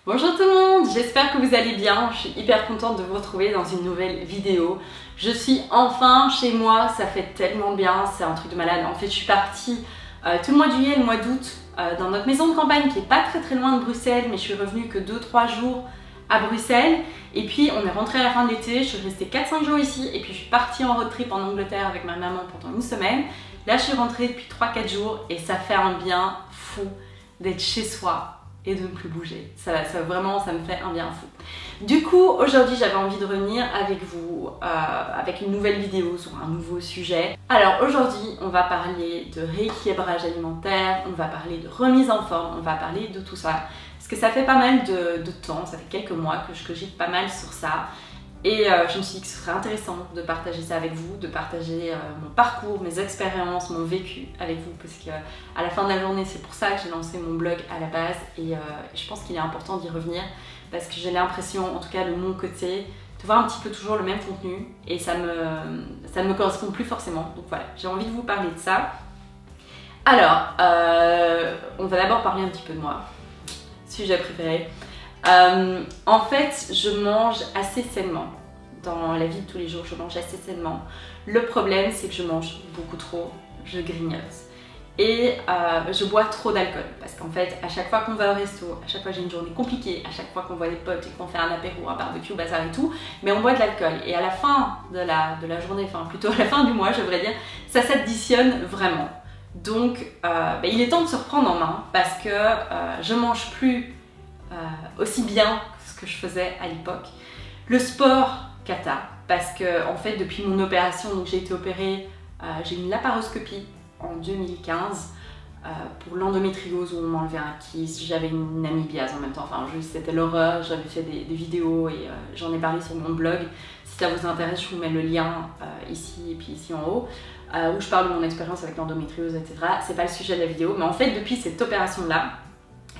Bonjour tout le monde, j'espère que vous allez bien. Je suis hyper contente de vous retrouver dans une nouvelle vidéo. Je suis enfin chez moi, ça fait tellement bien, c'est un truc de malade. En fait, je suis partie tout le mois de juillet, le mois d'août, dans notre maison de campagne qui est pas très loin de Bruxelles, mais je suis revenue que 2-3 jours à Bruxelles. Et puis on est rentré à la fin de l'été, je suis restée 4-5 jours ici, et puis je suis partie en road trip en Angleterre avec ma maman pendant une semaine. Là, je suis rentrée depuis 3-4 jours et ça fait un bien fou d'être chez soi et de ne plus bouger. Vraiment, ça me fait un bien fou. Du coup, aujourd'hui, j'avais envie de revenir avec vous avec une nouvelle vidéo sur un nouveau sujet. Alors aujourd'hui, on va parler de rééquilibrage alimentaire, on va parler de remise en forme, on va parler de tout ça. Parce que ça fait pas mal de temps, ça fait quelques mois que je cogite pas mal sur ça. Et je me suis dit que ce serait intéressant de partager ça avec vous, de partager mon parcours, mes expériences, mon vécu avec vous, parce qu'à la fin de la journée, c'est pour ça que j'ai lancé mon blog à la base, et je pense qu'il est important d'y revenir, parce que j'ai l'impression, en tout cas de mon côté, de voir un petit peu toujours le même contenu, et ça ne me correspond plus forcément. Donc voilà, j'ai envie de vous parler de ça. Alors, on va d'abord parler un petit peu de moi, sujet préféré. En fait, je mange assez sainement. Dans la vie de tous les jours, je mange assez sainement. Le problème, c'est que je mange beaucoup trop, je grignote. Et je bois trop d'alcool. Parce qu'en fait, à chaque fois qu'on va au resto, à chaque fois j'ai une journée compliquée, à chaque fois qu'on voit des potes et qu'on fait un apéro, un barbecue, bazar et tout, mais on boit de l'alcool. Et à la fin de la journée, enfin plutôt à la fin du mois, je devrais dire, ça s'additionne vraiment. Donc, il est temps de se reprendre en main parce que je mange plus aussi bien que ce que je faisais à l'époque. Le sport, cata, parce que en fait depuis mon opération, donc j'ai été opérée, j'ai eu une laparoscopie en 2015 pour l'endométriose où on m'enlevait un kyste, j'avais une amibiase en même temps, enfin juste c'était l'horreur, j'avais fait des vidéos et j'en ai parlé sur mon blog. Si ça vous intéresse, je vous mets le lien ici et puis ici en haut, où je parle de mon expérience avec l'endométriose, etc. C'est pas le sujet de la vidéo, mais en fait depuis cette opération là,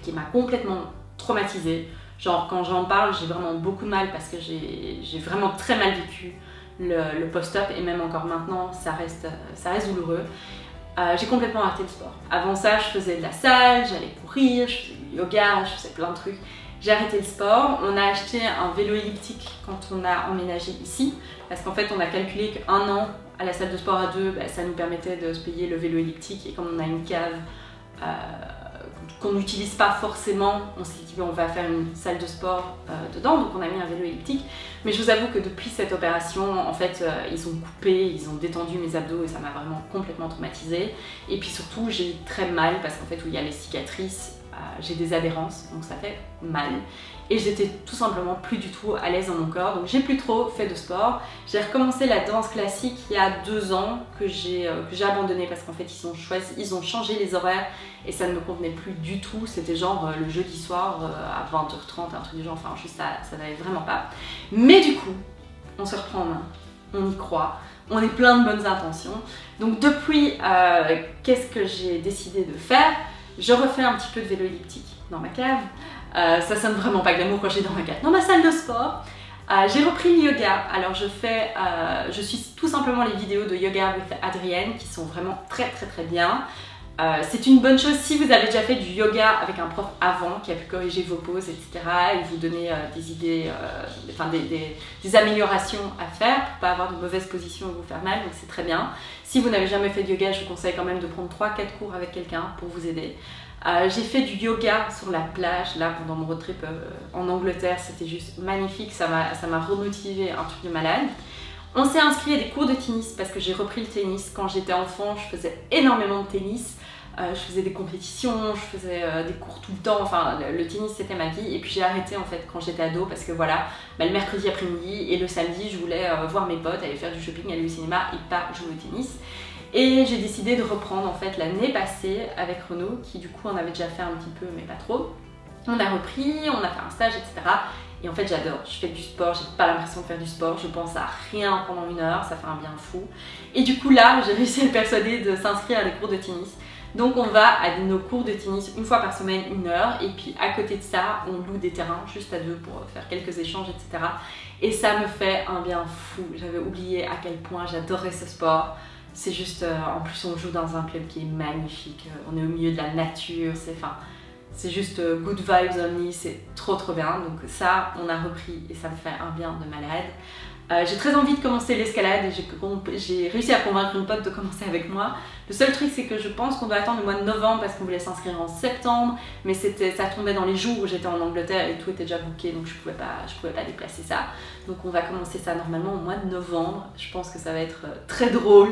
qui m'a complètement traumatisée. Genre quand j'en parle, j'ai vraiment beaucoup de mal parce que j'ai vraiment très mal vécu le post-op et même encore maintenant, ça reste douloureux. J'ai complètement arrêté le sport. Avant ça, je faisais de la salle, j'allais courir, je faisais du yoga, je faisais plein de trucs. J'ai arrêté le sport. On a acheté un vélo elliptique quand on a emménagé ici parce qu'en fait, on a calculé qu'un an à la salle de sport à deux, ça nous permettait de se payer le vélo elliptique et comme on a une cave qu'on n'utilise pas forcément, on s'est dit on va faire une salle de sport dedans, donc on a mis un vélo elliptique. Mais je vous avoue que depuis cette opération, en fait, ils ont coupé, ils ont détendu mes abdos et ça m'a vraiment complètement traumatisée. Et puis surtout, j'ai eu très mal parce qu'en fait, où il y a les cicatrices, j'ai des adhérences, donc ça fait mal. Et j'étais tout simplement plus du tout à l'aise dans mon corps, donc j'ai plus trop fait de sport. J'ai recommencé la danse classique il y a 2 ans que j'ai abandonné parce qu'en fait ils ont changé les horaires et ça ne me convenait plus du tout. C'était genre le jeudi soir à 20h30, un truc du genre, enfin juste ça n'allait vraiment pas. Mais du coup, on se reprend en main, on y croit, on est plein de bonnes intentions. Donc depuis, qu'est-ce que j'ai décidé de faire? Je refais un petit peu de vélo elliptique dans ma cave. Ça sonne vraiment pas glamour quand j'ai dans ma cave. Dans ma salle de sport, j'ai repris le yoga. Alors je suis tout simplement les vidéos de Yoga with Adrienne qui sont vraiment très bien. C'est une bonne chose si vous avez déjà fait du yoga avec un prof avant qui a pu corriger vos poses, etc. et vous donner des idées, des améliorations à faire pour pas avoir de mauvaises positions et vous faire mal, donc c'est très bien. Si vous n'avez jamais fait de yoga, je vous conseille quand même de prendre 3-4 cours avec quelqu'un pour vous aider. J'ai fait du yoga sur la plage là pendant mon road trip en Angleterre, c'était juste magnifique, ça m'a remotivé, un truc de malade. On s'est inscrit à des cours de tennis parce que j'ai repris le tennis. Quand j'étais enfant, je faisais énormément de tennis. Je faisais des compétitions, je faisais des cours tout le temps, enfin le tennis c'était ma vie. Et puis j'ai arrêté en fait quand j'étais ado parce que voilà, le mercredi après-midi et le samedi je voulais voir mes potes, aller faire du shopping, aller au cinéma et pas jouer au tennis. Et j'ai décidé de reprendre en fait l'année passée avec Renaud qui du coup on avait déjà fait un petit peu mais pas trop. On a repris, on a fait un stage, etc. Et en fait j'adore, je fais du sport, j'ai pas l'impression de faire du sport, je pense à rien pendant 1 heure, ça fait un bien fou. Et du coup là, j'ai réussi à le persuader de s'inscrire à des cours de tennis. Donc on va à nos cours de tennis 1 fois par semaine, 1 heure, et puis à côté de ça, on loue des terrains juste à 2 pour faire quelques échanges, etc. Et ça me fait un bien fou, j'avais oublié à quel point j'adorais ce sport. C'est juste, en plus on joue dans un club qui est magnifique, on est au milieu de la nature, c'est juste good vibes only, c'est trop bien. Donc ça, on a repris et ça me fait un bien de malade. J'ai très envie de commencer l'escalade et j'ai réussi à convaincre une pote de commencer avec moi. Le seul truc, c'est que je pense qu'on doit attendre le mois de novembre parce qu'on voulait s'inscrire en septembre, mais ça tombait dans les jours où j'étais en Angleterre et tout était déjà booké, donc je pouvais pas déplacer ça. Donc on va commencer ça normalement au mois de novembre. Je pense que ça va être très drôle.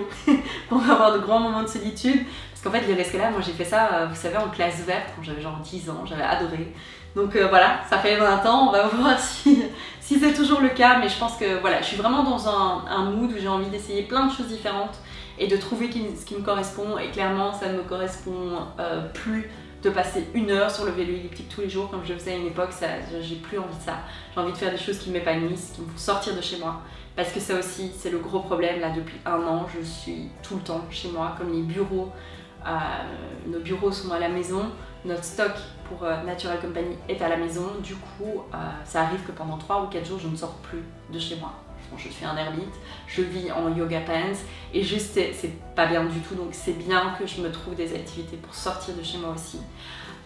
On va avoir de grands moments de solitude. Parce qu'en fait, l'escalade, moi j'ai fait ça, vous savez, en classe verte quand j'avais genre 10 ans, j'avais adoré. Donc voilà, ça fait 20 ans, on va voir si c'est toujours le cas, mais je pense que voilà, je suis vraiment dans un mood où j'ai envie d'essayer plein de choses différentes et de trouver ce qui me correspond, et clairement ça ne me correspond plus de passer 1 heure sur le vélo elliptique tous les jours comme je le faisais à une époque. J'ai plus envie de ça. J'ai envie de faire des choses qui m'épanouissent, qui me font sortir de chez moi, parce que ça aussi c'est le gros problème. Là depuis 1 an je suis tout le temps chez moi, comme les bureaux, nos bureaux sont à la maison, notre stock pour Natural Company est à la maison, du coup ça arrive que pendant 3 ou 4 jours je ne sors plus de chez moi. Je suis un ermite, je vis en yoga pants et juste c'est pas bien du tout, donc c'est bien que je me trouve des activités pour sortir de chez moi aussi.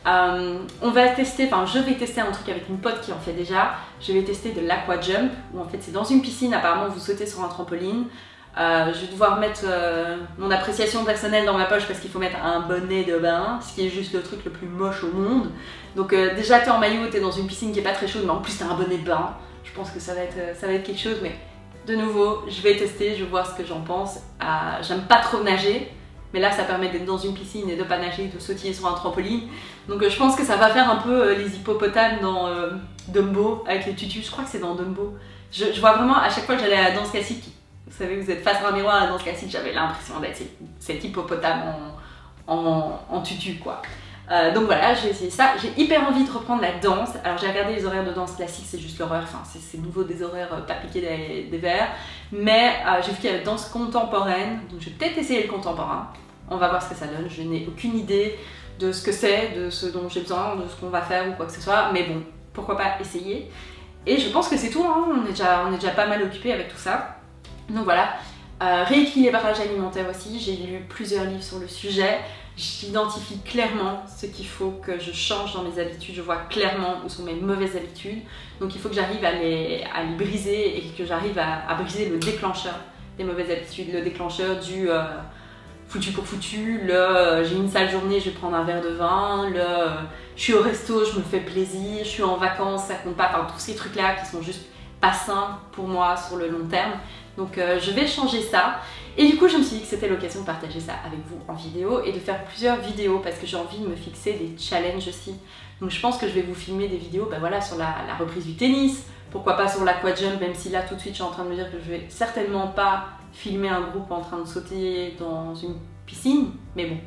Je vais tester un truc avec une pote qui en fait déjà. Je vais tester de l'aqua jump, où en fait c'est dans une piscine, apparemment vous sautez sur un trampoline. Je vais devoir mettre mon appréciation personnelle dans ma poche parce qu'il faut mettre un bonnet de bain, ce qui est juste le truc le plus moche au monde. Donc déjà t'es en maillot, t'es dans une piscine qui est pas très chaude, mais en plus t'as un bonnet de bain. Je pense que ça va être quelque chose, mais de nouveau je vais tester, je vais voir ce que j'en pense. J'aime pas trop nager, mais là ça permet d'être dans une piscine et de pas nager, de sautiller sur un trampoline. Donc je pense que ça va faire un peu les hippopotames dans Dumbo avec les tutus. Je crois que c'est dans Dumbo. Je vois vraiment à chaque fois que j'allais à la danse classique. Vous savez, vous êtes face à un miroir à la danse classique, j'avais l'impression d'être cet hippopotame en tutu, quoi. Donc voilà, j'ai essayé ça. J'ai hyper envie de reprendre la danse. Alors j'ai regardé les horaires de danse classique, c'est juste l'horreur. Enfin, c'est nouveau des horaires pas piqués des verres. Mais j'ai vu qu'il y avait danse contemporaine, donc je vais peut-être essayer le contemporain. On va voir ce que ça donne. Je n'ai aucune idée de ce que c'est, de ce dont j'ai besoin, de ce qu'on va faire ou quoi que ce soit. Mais bon, pourquoi pas essayer. Et je pense que c'est tout, hein. On est déjà pas mal occupé avec tout ça. Donc voilà, rééquilibrage alimentaire aussi, j'ai lu plusieurs livres sur le sujet, j'identifie clairement ce qu'il faut que je change dans mes habitudes, je vois clairement où sont mes mauvaises habitudes, donc il faut que j'arrive à les briser et que j'arrive à briser le déclencheur des mauvaises habitudes, le déclencheur du foutu pour foutu, j'ai une sale journée, je vais prendre un verre de vin, je suis au resto, je me fais plaisir, je suis en vacances, ça compte pas, enfin tous ces trucs là qui sont juste pas sains pour moi sur le long terme. Donc je vais changer ça, et du coup je me suis dit que c'était l'occasion de partager ça avec vous en vidéo et de faire plusieurs vidéos parce que j'ai envie de me fixer des challenges aussi. Donc je pense que je vais vous filmer des vidéos voilà, sur la reprise du tennis, pourquoi pas sur l'aquajump, même si là tout de suite je suis en train de me dire que je vais certainement pas filmer un groupe en train de sauter dans une piscine, mais bon,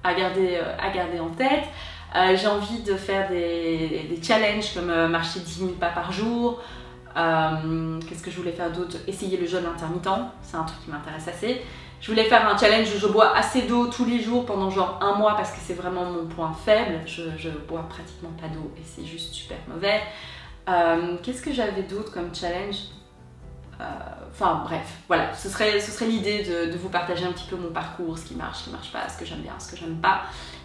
à garder en tête. J'ai envie de faire des challenges comme marcher 10 000 pas par jour. Qu'est-ce que je voulais faire d'autre? Essayer le jeûne intermittent, c'est un truc qui m'intéresse assez. Je voulais faire un challenge où je bois assez d'eau tous les jours pendant genre 1 mois parce que c'est vraiment mon point faible. Je bois pratiquement pas d'eau et c'est juste super mauvais. Qu'est-ce que j'avais d'autre comme challenge? Enfin bref, voilà, ce serait l'idée de vous partager un petit peu mon parcours, ce qui marche pas, ce que j'aime bien, ce que j'aime pas,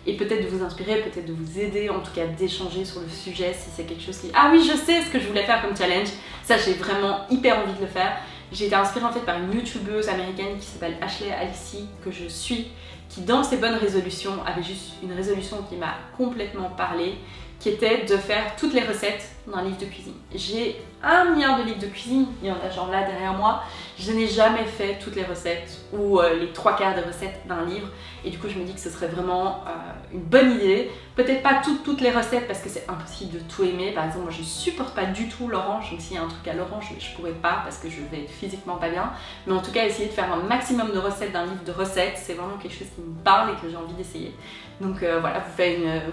et peut-être de vous inspirer, peut-être de vous aider, en tout cas d'échanger sur le sujet si c'est quelque chose qui... Ah oui, je sais ce que je voulais faire comme challenge, ça j'ai vraiment hyper envie de le faire. J'ai été inspirée en fait par une youtubeuse américaine qui s'appelle Ashley Alexis, que je suis, qui dans ses bonnes résolutions avait juste une résolution qui m'a complètement parlé, qui était de faire toutes les recettes d'un livre de cuisine. J'ai 1 milliard de livres de cuisine, il y en a genre là derrière moi, je n'ai jamais fait toutes les recettes ou les 3/4 des recettes d'un livre, et du coup je me dis que ce serait vraiment une bonne idée. Peut-être pas toutes les recettes parce que c'est impossible de tout aimer. Par exemple, moi je supporte pas du tout l'orange, donc s'il y a un truc à l'orange je pourrais pas parce que je vais être physiquement pas bien, mais en tout cas essayer de faire un maximum de recettes d'un livre de recettes, c'est vraiment quelque chose qui me parle et que j'ai envie d'essayer. Donc voilà,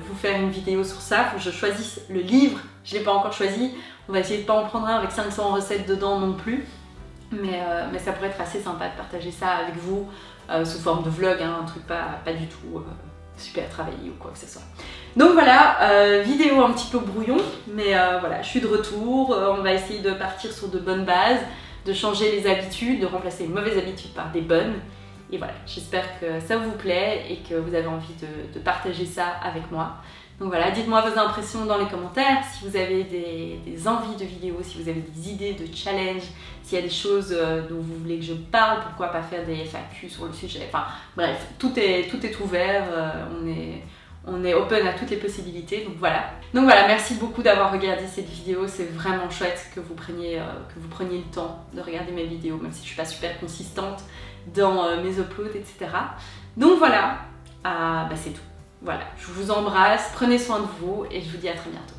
vous faire une vidéo sur ça, faut que je choisisse le livre, je l'ai pas encore choisi, on va essayer de pas en prendre un avec 500 recettes dedans non plus, mais ça pourrait être assez sympa de partager ça avec vous sous forme de vlog, hein, un truc pas du tout super travaillé ou quoi que ce soit. Donc voilà, vidéo un petit peu brouillon, mais voilà, je suis de retour, on va essayer de partir sur de bonnes bases, de changer les habitudes, de remplacer les mauvaises habitudes par des bonnes. Et voilà, j'espère que ça vous plaît et que vous avez envie de partager ça avec moi. Donc voilà, dites-moi vos impressions dans les commentaires, si vous avez des envies de vidéos, si vous avez des idées de challenge, s'il y a des choses dont vous voulez que je parle, pourquoi pas faire des FAQ sur le sujet. Enfin bref, tout est ouvert, on est open à toutes les possibilités, donc voilà. Donc voilà, merci beaucoup d'avoir regardé cette vidéo, c'est vraiment chouette que vous preniez le temps de regarder mes vidéos, même si je suis pas super consistante dans mes uploads, etc. Donc voilà, c'est tout. Voilà, je vous embrasse, prenez soin de vous et je vous dis à très bientôt.